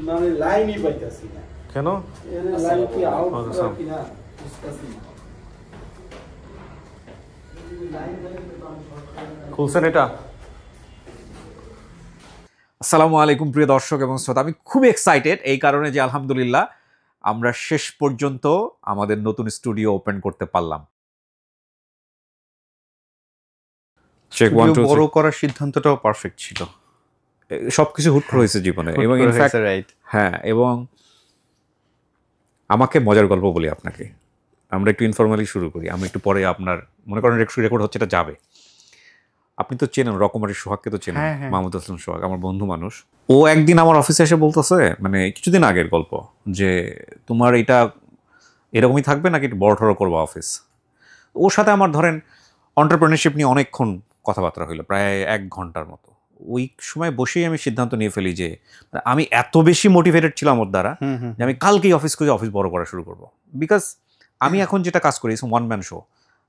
মানে লাইনই পাইতাছি না। কেন? লাইন কি আউট কিনা বুঝতাছি না। খুলছেন এটা? আসসালামু আলাইকুম প্রিয় দর্শক এবং শ্রোতা, আমি খুব এক্সাইটেড এই কারণে যে আলহামদুলিল্লাহ আমরা শেষ পর্যন্ত আমাদের নতুন স্টুডিও ওপেন করতে পারলাম। বড় করার সিদ্ধান্তটাও পারফেক্ট ছিল। সবকিছু হুট করে হয়েছে জীবনে এবং ইনফ্যাক্ট হ্যাঁ, এবং আমাকে মজার গল্প বলি আপনাকে। আমরা একটু ইনফরমালি শুরু করি, আমি একটু পরে আপনার মনে করেন রেকর্ড হচ্ছে, এটা যাবে। আপনি তো চেনেন রকমারি সোহাগকে, তো চেনেন মাহমুদ হাসান সোহাগ, আমার বন্ধু মানুষ। ও একদিন আমার অফিসে এসে বলতেছে, মানে কিছুদিন আগের গল্প, যে তোমার এটা এরকমই থাকবে নাকি একটু বড় ঠড়ো করবো অফিস। ওর সাথে আমার ধরেন এন্টারপ্রেনারশিপ নিয়ে অনেকক্ষণ কথাবার্তা হইলো, প্রায় 1 ঘন্টার মতো। ওই সময় বসেই আমি সিদ্ধান্ত নিয়ে ফেলি যে আমি এত বেশি মোটিভেটেড ছিলাম ওর দ্বারা যে আমি কালকেই অফিস খুঁজে অফিস বড় করা শুরু করবো। বিকজ আমি এখন যেটা কাজ করি ওয়ান ম্যান শো,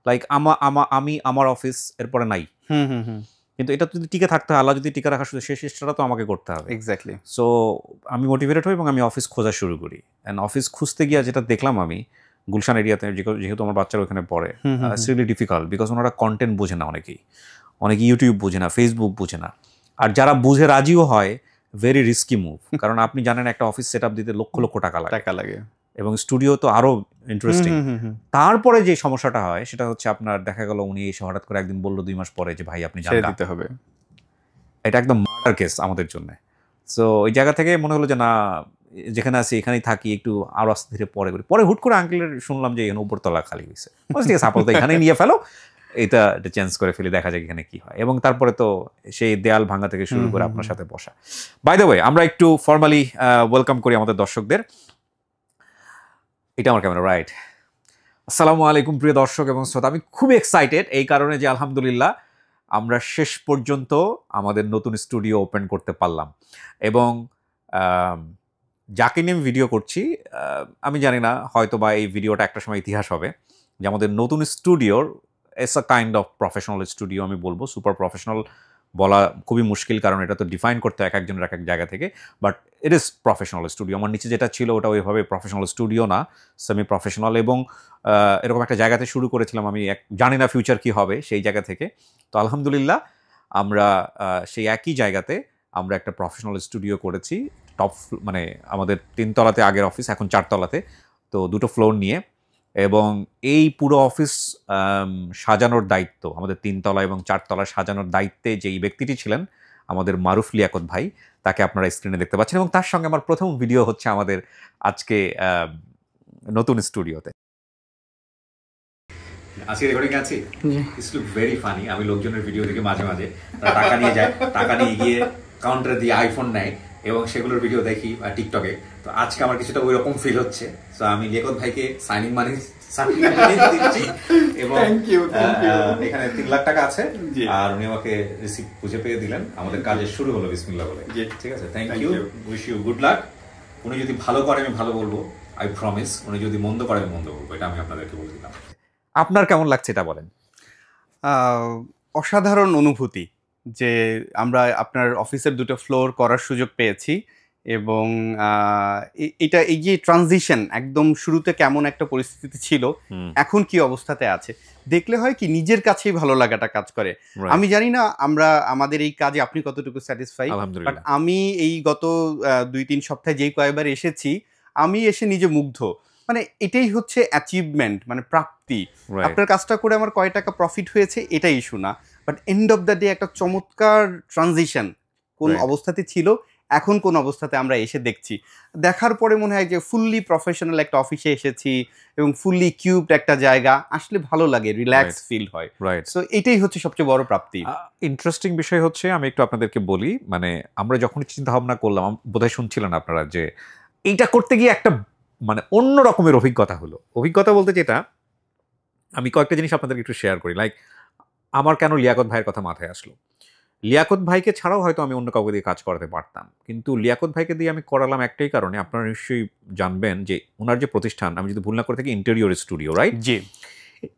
লাইক আমি আমার অফিস এরপরে নাই, কিন্তু এটা যদি টিকে থাকতে হয়, আল্লাহ যদি টিকে রাখার শুধু শেষ চেষ্টাটা তো আমাকে করতে হবে। এক্স্যাক্টলি। সো আমি মোটিভেটেড হই এবং আমি অফিস খোঁজা শুরু করি। অ্যান্ড অফিস খুঁজতে গিয়ে যেটা দেখলাম আমি গুলশান এরিয়াতে, যেহেতু আমার বাচ্চারা ওখানে পড়ে, ইটস রিয়েলি ডিফিকাল্ট বিকজ ওনারা কন্টেন্ট বোঝে না, অনেকে ইউটিউব বোঝে না, ফেসবুক বোঝে না। আর যারা বুঝে রাজিও হয়, ভেরি রিস্কি মুভ, কারণ আপনি জানেন একটা অফিস সেট আপ দিতে লক্ষ লক্ষ টাকা লাগে এবং স্টুডিও তো আরো ইন্টারেস্টিং। তারপরে যে সমস্যাটা হয় সেটা হচ্ছে আপনার দেখা গেল উনি এসে হঠাৎ করে একদিন বললো 2 মাস পরে যে ভাই আপনি দিতে হবে। এটা একদম মার্ডার কেস আমাদের জন্য। সো ওই জায়গা থেকে মনে হলো যে না, যেখানে আছি এখানেই থাকি, একটু আরো আস্তে ধীরে পরে করি। পরে হুট করে আঙ্কেলের শুনলাম যে এখানে উপরতলা খালি হয়েছে, ঠিক আছে আপাতত এখানেই নিয়ে ফেলো, এটা চেঞ্জ করে ফেলি, দেখা যাক এখানে কি হয়। এবং তারপরে তো সেই দেয়াল ভাঙা থেকে শুরু করে আপনার সাথে বসা। বাই দ্য ওয়ে, আমরা একটু ফর্মালি ওয়েলকাম করি আমাদের দর্শকদের। এটা আমার ক্যামেরা, রাইট? আসসালামু আলাইকুম প্রিয় দর্শক এবং শ্রোতা, আমি খুব এক্সাইটেড এই কারণে যে আলহামদুলিল্লাহ আমরা শেষ পর্যন্ত আমাদের নতুন স্টুডিও ওপেন করতে পারলাম। এবং যাকে নিয়ে আমি ভিডিও করছি, আমি জানি না, হয়তো বা এই ভিডিওটা একটা সময় ইতিহাস হবে, যে আমাদের নতুন স্টুডিওর it's a kind of professional studio. আমি বলবো সুপার প্রফেশনাল বলা খুবই মুশকিল, কারণ এটা তো ডিফাইন করতে হয় এক একজনের এক এক জায়গা থেকে, but it is professional studio. আমার নিচে যেটা ছিল ওটা ওইভাবে প্রফেশনাল স্টুডিও না, সেমি প্রফেশনাল। এবং এরকম একটা জায়গাতে শুরু করেছিলাম আমি, জানি না ফিউচার কি হবে সেই জায়গা থেকে। তো আলহামদুলিল্লাহ আমরা সেই একই জায়গাতে আমরা একটা প্রফেশনাল স্টুডিও করেছি, টপ মানে আমাদের 3 তলাতে আগের অফিস, এখন 4 তলাতে, তো 2টো ফ্লোর নিয়ে। এবং এই পুরো অফিস সাজানোর দায়িত্ব, আমাদের 3 তলা এবং 4 তলা সাজানোর দায়িত্বে যেই ব্যক্তিটি ছিলেন আমাদের মারুফ লিয়াকত ভাই, তাকে আপনারা স্ক্রিনে দেখতে পাচ্ছেন। এবং তার সঙ্গে আমার প্রথম ভিডিও হচ্ছে আমাদের আজকে নতুন স্টুডিওতে। আজকে রেকর্ডিং আছি, ইটস লুক ভেরি ফানি। আমি লোকজনের ভিডিও দেখে মাঝে মাঝে টাকা নিয়ে যায়, টাকা নিয়ে গিয়ে কাউন্টারে দিয়ে আইফোন নেয় এবং সেগুলোর ভিডিও দেখি টিকটকে। তো আজকে আমার কিছুটা ওই রকম ফিল হচ্ছে। তো আমি লিয়াকত ভাইকে সাইনিং মানি দিচ্ছি এবং এখানে 3 লাখ টাকা আছে, আর উনি আমাকে রিসিপ্ট খুঁজে পেয়ে দিলেন। আমাদের কাজের শুরু হলো বিসমিল্লাহ বলে। ঠিক আছে, thank you, wish you good luck. উনি যদি ভালো করে আমি ভালো বলবো, আই প্রমিস। উনি যদি মন্দ করে আমি মন্দ বলবো, এটা আমি আপনাদেরকে বলে দিলাম। আপনার কেমন লাগছে এটা বলেন। অসাধারণ অনুভূতি যে আমরা আপনার অফিসের 2টো ফ্লোর করার সুযোগ পেয়েছি। এবং এটা এই যে ট্রানজিশন, একদম শুরুতে কেমন একটা পরিস্থিতি ছিল, এখন কি অবস্থাতে আছে দেখলে হয় কি নিজের কাছেই ভালো লাগাটা কাজ করে। আমি জানি না আমাদের এই কাজে আপনি কতটুকু স্যাটিসফাই, বাট আমি এই গত 2-3 সপ্তাহে যেই কয়েকবার এসেছি, আমি এসে নিজে মুগ্ধ। মানে এটাই হচ্ছে অ্যাচিভমেন্ট, মানে প্রাপ্তি। আপনার কাজটা করে আমার কয় টাকা প্রফিট হয়েছে এটাই ইস্যু না, but end of the day একটা চমৎকার ট্রানজিশন, কোন অবস্থাতে ছিল এখন কোন অবস্থাতে আমরা এসে দেখছি। দেখার পরে মনে হয় যে ফুললি প্রফেশনাল একটা অফিসে এসেছি এবং ফুললি কিউবড একটা জায়গা, আসলে ভালো লাগে, রিল্যাক্স ফিল হয়। সো এটাই হচ্ছে সবচেয়ে বড় প্রাপ্তি। ইন্টারেস্টিং বিষয় হচ্ছে, আমি একটু আপনাদেরকে বলি, মানে আমরা যখন চিন্তা ভাবনা করলাম, বোধহয় শুনছিলেন আপনারা, যে এইটা করতে গিয়ে একটা মানে অন্য রকমের অভিজ্ঞতা হলো। অভিজ্ঞতা বলতে যেটা, আমি কয়েকটা জিনিস আপনাদেরকে একটু শেয়ার করি। লাইক আমার কেন লিয়াকত ভাইয়ের কথা মাথায় আসলো। লিয়াকত ভাইকে ছাড়াও হয়তো আমি অন্য কাউকে দিয়ে কাজ করাতে পারতাম, কিন্তু লিয়াকত ভাইকে দিয়ে আমি করালাম একটাই কারণে, আপনারা নিশ্চয়ই জানবেন যে ওনার যে প্রতিষ্ঠান, আমি যদি ভুল না করে থাকি, ইন্টেরিয়র স্টুডিও, রাইট? জি।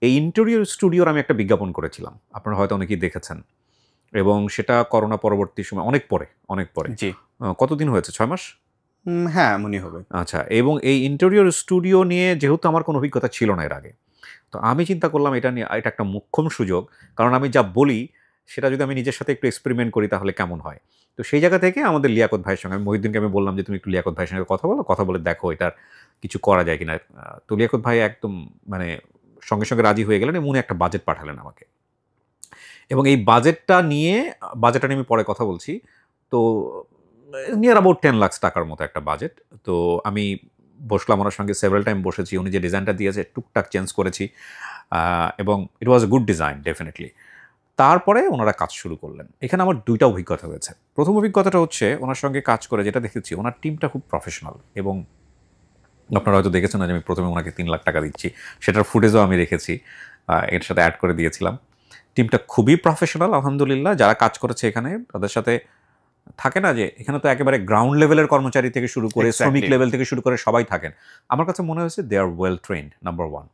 এই ইন্টেরিয়র স্টুডিওর আমি একটা বিজ্ঞাপন করেছিলাম, আপনারা হয়তো অনেকেই দেখেছেন। এবং সেটা করোনা পরবর্তী সময়, অনেক পরে। জি। কতদিন হয়েছে? 6 মাস? হ্যাঁ মনে হবে। আচ্ছা, এবং এই ইন্টেরিয়র স্টুডিও নিয়ে যেহেতু আমার কোনো অভিজ্ঞতা ছিল না এর আগে, তো আমি চিন্তা করলাম এটা নিয়ে এটা একটা মোক্ষম সুযোগ। কারণ আমি যা বলি সেটা যদি আমি নিজের সাথে একটু এক্সপেরিমেন্ট করি তাহলে কেমন হয়? তো সেই জায়গা থেকে আমাদের লিয়াকত ভাইয়ের সঙ্গে আমি মহিউদ্দিনকে আমি বললাম যে, "তুমি একটু লিয়াকত ভাইয়ের সঙ্গে কথা বলো। কথা বলে দেখো এটার কিছু করা যায় কিনা।" তো লিয়াকত ভাই একদম মানে সঙ্গে, সঙ্গে রাজি হয়ে গেলেন এবং উনি একটা বাজেট পাঠালেন আমাকে। এবং এই বাজেটটা নিয়ে আমি পরে কথা বলছি। তো নিয়ার অ্যাবাউট 10 লাখ টাকার মতো একটা বাজেট। তো আমি বসলাম ওনার সঙ্গে সেভারাল টাইম বসেছি। উনি যে ডিজাইনটা দিয়েছে টুকটাক চেঞ্জ করেছি। এবং ইট ওয়াজ এ গুড ডিজাইন ডেফিনিটলি। তারপরে ওনারা কাজ শুরু করলেন। এখানে আমার ২ টা অভিজ্ঞতা হয়েছে। ১ম অভিজ্ঞতাটা হচ্ছে ওনার সঙ্গে কাজ করে যেটা দেখেছি, ওনার টিমটা খুব প্রফেশনাল এবং আপনারা হয়তো দেখেছেন না যে আমি ১ম এ ওনাকে ৩ লাখ টাকা দিচ্ছি। সেটার ফুটেজও আমি রেখেছি। এর সাথে এড করে দিয়েছিলাম। টিমটা খুবই প্রফেশনাল আলহামদুলিল্লাহ। যারা কাজ করেছে এখানে তাদের সাথে থাকে না যে এখানে তো একেবারে গ্রাউন্ড লেভেলের কর্মচারী থেকে শুরু করে শ্রমিক লেভেল থেকে শুরু করে সবাই থাকেন। আমার কাছে মনে হয়েছে দে আর ওয়েল ট্রেন্ড নাম্বার 1।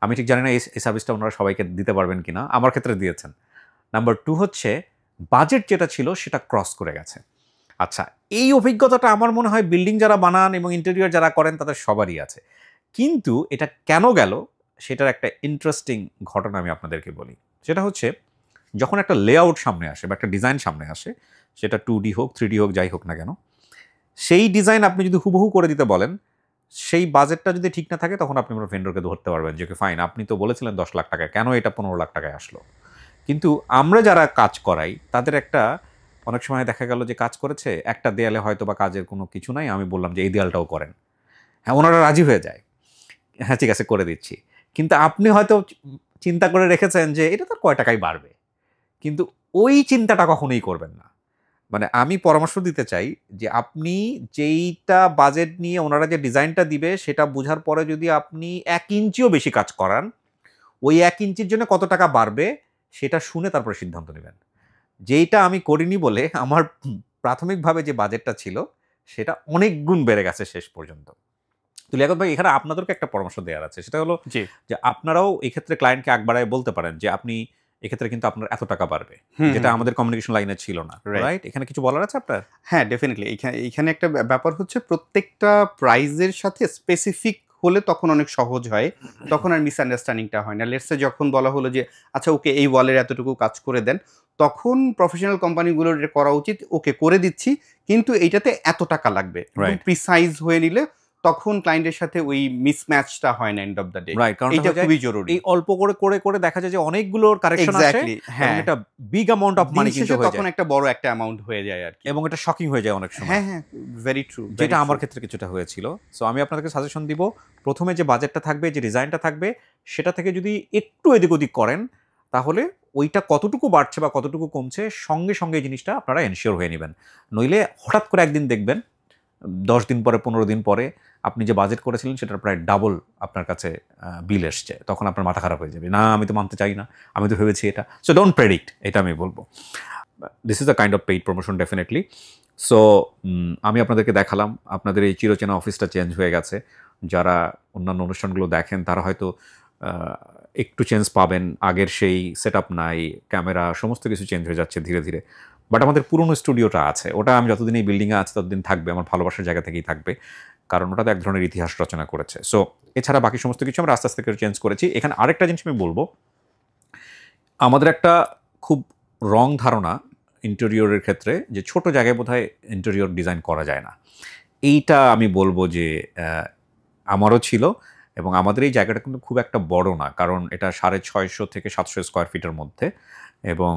আমি ঠিক জানি না এই সার্ভিসটা ওনারা সবাইকে দিতে পারবেন কিনা। আমার ক্ষেত্রে দিয়েছেন। নাম্বার 2 হচ্ছে বাজেট যেটা ছিল সেটা ক্রস করে গেছে। আচ্ছা, এই অভিজ্ঞতাটা আমার মনে হয় বিল্ডিং যারা বানান এবং ইন্টেরিয়র যারা করেন তাদের সবারই আছে। কিন্তু এটা কেন গেল সেটার একটা ইন্টারেস্টিং ঘটনা আমি আপনাদেরকে বলি। সেটা হচ্ছে যখন একটা লেআউট সামনে আসে বা একটা ডিজাইন সামনে আসে, সেটা 2D হোক, 3D হোক, যাই হোক না কেন, সেই ডিজাইন আপনি যদি হুবহু করে দিতে বলেন, সেই বাজেটটা যদি ঠিক না থাকে তখন আপনি আপনার ভেন্ডরকে ধরতে পারবেন যে, "ওকে ফাইন, আপনি তো বলেছিলেন ১০ লাখ টাকায়, কেন এটা ১৫ লাখ টাকায় আসলো?" কিন্তু আমরা যারা কাজ করাই তাদের একটা অনেক সময় দেখা গেল যে কাজ করেছে, একটা দেয়ালে হয়তোবা কাজের কোনো কিছু নাই, আমি বললাম যে, "এই দেয়ালটাও করেন।" হ্যাঁ, ওনারা রাজি হয়ে যায়। হ্যাঁ, ঠিক আছে করে দিচ্ছি। কিন্তু আপনি হয়তো চিন্তা করে রেখেছেন যে এটা তো কয় টাকায় বাড়বে। কিন্তু ওই চিন্তাটা কখনোই করবেন না। মানে আমি পরামর্শ দিতে চাই যে আপনি যেইটা বাজেট নিয়ে ওনারা যে ডিজাইনটা দিবে সেটা বুঝার পরে যদি আপনি ১ ইঞ্চিও বেশি কাজ করান, ওই ১ ইঞ্চির জন্য কত টাকা বাড়বে সেটা শুনে তারপরে সিদ্ধান্ত নিবেন। যেইটা আমি করিনি বলে আমার প্রাথমিকভাবে যে বাজেটটা ছিল সেটা অনেক গুণ বেড়ে গেছে শেষ পর্যন্ত। তো লিয়াকত ভাই এখানে আপনাদেরকে একটা পরামর্শ দেওয়ার আছে। সেটা হলো জি। যে আপনারাও এক্ষেত্রে ক্লায়েন্টকে আগ বাড়ায় বলতে পারেন যে আপনি এক্ষেত্রে কিন্তু আপনার এত টাকা বাড়বে। যেটা আমাদের কমিউনিকেশন লাইনে ছিল না। রাইট। রাইট? এখানে কিছু বলার আছে আপনার? হ্যাঁ, ডেফিনিটলি। এইখানে একটা ব্যাপার হচ্ছে প্রত্যেকটা প্রাইজের সাথে স্পেসিফিক হলে তখন অনেক সহজ হয়। তখন আর মিসআন্ডারস্ট্যান্ডিংটা হয় না। লেটস সে যখন বলা হলো যে, "আচ্ছা ওকে এই ওয়ালের এতটুকু কাজ করে দেন।" তখন প্রফেশনাল কোম্পানিগুলোর এটা করা উচিত, "ওকে করে দিচ্ছি, কিন্তু এইটাতে এত টাকা লাগবে।" একদম রাইট। প্রিসাইজ হয়ে নিলে তখন ক্লায়েন্টের সাথে ওই মিসম্যাচটা হয় না end of the day. Right. কারণ এইটা খুবই জরুরি। এই অল্প করে দেখা যায় যে অনেকগুলোর কারেকশন আসে এক্সাক্টলি, এবং হ্যাঁ। এটা বিগ অ্যামাউন্ট অফ দিন মানি কিন্তু শেষে হয়ে তখন যায়। একটা বড় একটা অ্যামাউন্ট হয়ে যায় আরকি। এবং এটা শকিং হয়ে যায় অনেক সময়। হ্যাঁ, হ্যাঁ, ভেরি ট্রু, যেটা আমার ক্ষেত্রে কিছুটা হয়েছিল। সো আমি আপনাদেরকে সাজেশন দিব, ১ম এ যে বাজেটটা থাকবে, যে ডিজাইনটা থাকবে, সেটা থেকে যদি একটু এদিক ওদিক করেন, তাহলে ওইটা কতটুকু বাড়ছে বা কতটুকু কমছে সঙ্গে, সঙ্গে এই জিনিসটা আপনারা এনশিওর হয়ে নিবেন। নইলে হঠাৎ করে একদিন দেখবেন ১০ দিন পরে, ১৫ দিন পরে আপনি যে বাজেট করেছিলেন সেটার প্রায় ডাবল আপনার কাছে বিল এসছে। তখন আপনার মাথা খারাপ হয়ে যাবে। না, আমি তো মানতে চাই না। আমি তো ভেবেছি এটা। সো ডোন্ট প্রেডিক্ট, এটা আমি বলব। This is a kind of paid promotion definitely. So আমি আপনাদেরকে দেখালাম আপনাদের এই চিরচেনা অফিসটা চেঞ্জ হয়ে গেছে। যারা অন্যান্য অনুষ্ঠানগুলো দেখেন তারা হয়তো আ একটু চেঞ্জ পাবেন। আগের সেই সেটআপ নাই, ক্যামেরা সমস্ত কিছু চেঞ্জ হয়ে যাচ্ছে ধীরে, ধীরে। বাট আমাদের পুরনো স্টুডিওটা আছে। ওটা আমি যতদিন এই বিল্ডিংয়ে আছি ততদিন থাকবে। আমার ভালোবাসার জায়গা থেকেই থাকবে। কারণ ওটাতে এক ধরনের ইতিহাস রচনা করেছে। সো এছাড়া বাকি সমস্ত কিছু আমরা আস্তে, আস্তে করে চেঞ্জ করেছি। এখানে আরেকটা জিনিস আমি বলব, আমাদের একটা খুব রং ধারণা ইন্টেরিয়রের ক্ষেত্রে যে ছোট জায়গায় বোধহয় ইন্টেরিয়র ডিজাইন করা যায় না। এইটা আমি বলব যে আমারও ছিল এবং আমাদের এই জায়গাটা কিন্তু খুব একটা বড় না। কারণ এটা ৬৫০ থেকে ৭০০ স্কয়ার ফিটের মধ্যে এবং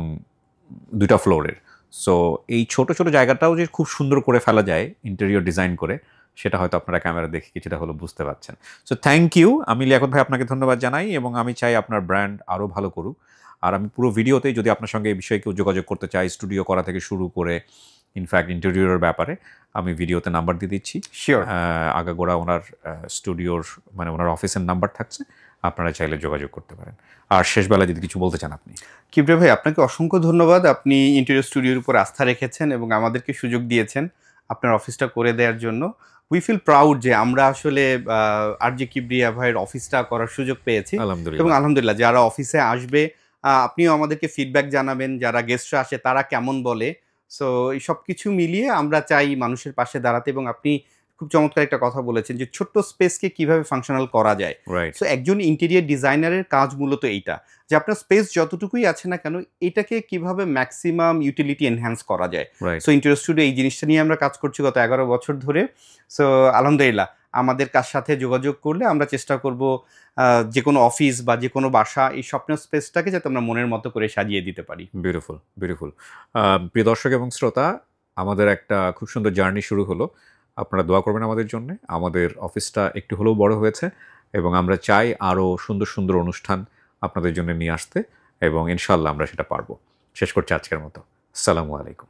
২ টা ফ্লোরের। সো এই ছোট, ছোট জায়গাটাও যে খুব সুন্দর করে ফেলা যায় ইন্টেরিয়র ডিজাইন করে, সেটা হয়তো আপনারা ক্যামেরা দেখে কিছুটা হলেও বুঝতে পারছেন। So thank you. আমি লিয়াকত ভাই আপনাকে ধন্যবাদ জানাই এবং আমি চাই আপনার ব্র্যান্ড আরও ভালো করুক। আর আমি পুরো ভিডিওতেই যদি আপনার সঙ্গে এই বিষয়ে কেউ যোগাযোগ করতে চায়, স্টুডিও করা থেকে শুরু করে ইনফ্যাক্ট ইন্টেরিয়রের ব্যাপারে, আমি ভিডিওতে নাম্বার দিয়ে দিচ্ছি। শিওর। আগাগোড়া ওনার স্টুডিওর মানে ওনার অফিসের নাম্বার থাকছে। আপনারা চাইলে যোগাযোগ করতে পারেন। আর শেষবেলায় যদি কিছু বলতে চান আপনি। কিবরিয়া ভাই, আপনাকে অসংখ্য ধন্যবাদ। আপনি ইন্টেরিয়র স্টুডিওর উপর আস্থা রেখেছেন এবং আমাদেরকে সুযোগ দিয়েছেন আপনার অফিসটা করে দেওয়ার জন্য। উই ফিল প্রাউড যে আমরা আসলে আরজে কিবরিয়া ভাইয়ের অফিসটা করার সুযোগ পেয়েছি এবং আলহামদুলিল্লাহ। আলহামদুলিল্লাহ যারা অফিসে আসবে আপনিও আমাদেরকে ফিডব্যাক জানাবেন, যারা গেস্টরা আসে তারা কেমন বলে। সো এই সবকিছু মিলিয়ে আমরা চাই মানুষের পাশে দাঁড়াতে এবং আপনি খুব চমৎকার একটা কথা বলেছেন যে ছোট্ট স্পেসকে কিভাবে ফাংশনাল করা যায়। রাইট, সো একজন ইন্টেরিয়র ডিজাইনারের কাজ মূলত এইটা, যে আপনার স্পেস যতটুকুই আছে না কেন এটাকে কিভাবে ম্যাক্সিমাম ইউটিলিটি এনহ্যান্স করা যায়। রাইট। সো ইন্টেরিয়র স্টুডিও এই জিনিসটা নিয়ে আমরা কাজ করছি গত 11 বছর ধরে। সো আলহামদুলিল্লাহ আমাদের কার সাথে যোগাযোগ করলে আমরা চেষ্টা করব যে কোনো অফিস বা যে কোনো বাসা এই স্বপ্নের স্পেসটাকে যাতে আমরা মনের মতো করে সাজিয়ে দিতে পারি। Beautiful, beautiful. প্রিয় দর্শক এবং শ্রোতা, আমাদের একটা খুব সুন্দর জার্নি শুরু হলো। আপনারা দোয়া করবেন আমাদের জন্যে। আমাদের অফিসটা একটু হলেও বড় হয়েছে এবং আমরা চাই আরও সুন্দর, সুন্দর অনুষ্ঠান আপনাদের জন্য নিয়ে আসতে এবং ইনশাআল্লাহ আমরা সেটা পারব। শেষ করছি আজকের মতো। আসসালামু আলাইকুম।